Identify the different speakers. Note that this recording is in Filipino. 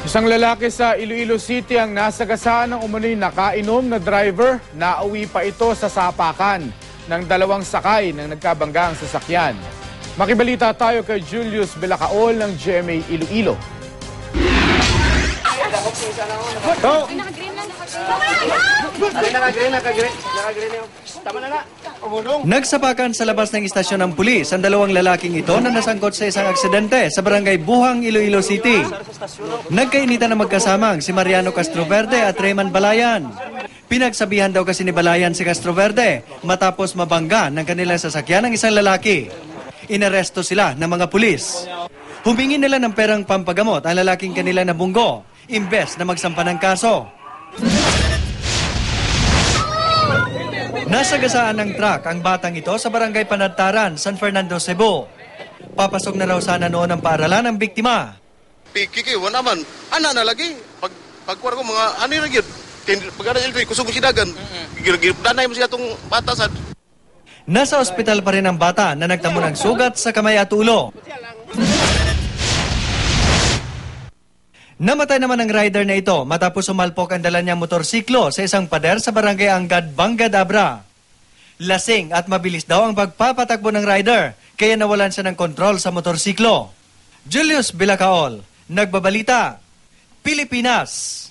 Speaker 1: Isang lalaki sa Iloilo City ang nasagasaan ng umano'y nakainom na driver. Nauwi pa ito sa sapakan ng dalawang sakay ng nagkabanggang sasakyan. Makibalita tayo kay Julius Belacaol ng GMA Iloilo.
Speaker 2: Nagsapakan sa labas ng istasyon ng pulis ang dalawang lalaking ito na nasangkot sa isang aksidente sa barangay Buhang, Iloilo City. Nagkainitan na magkasamang si Mariano Castroverde at Raymond Balayan. Pinagsabihan daw kasi ni Balayan si Castroverde matapos mabangga ng kanilang sasakyan ng isang lalaki. Inaresto sila ng mga pulis. Humingi nila ng perang pampagamot ang lalaking kanila nabunggo, imbes na magsampa ng kaso. Nasagasaan ng truck ang batang ito sa barangay Panadtaran, San Fernando, Cebu. Papasok na raw sana noon ang paaralan ng biktima.
Speaker 3: Kikiwan naman, ana na lagi. Pagkuwar ko mga ano na yun, pag-aral ilitoy, kusog mo sidagan. Danay mo siya itong batasan.
Speaker 2: Nasa ospital pa rin ang bata na nagtamo ng sugat sa kamay at ulo. Namatay naman ang rider na ito matapos sumalpok ang dala niyang motorsiklo sa isang pader sa barangay Anggad, Bangadabra. Lasing at mabilis daw ang pagpapatakbo ng rider, kaya nawalan siya ng kontrol sa motorsiklo. Julius Belacaol, Nagbabalita, Pilipinas.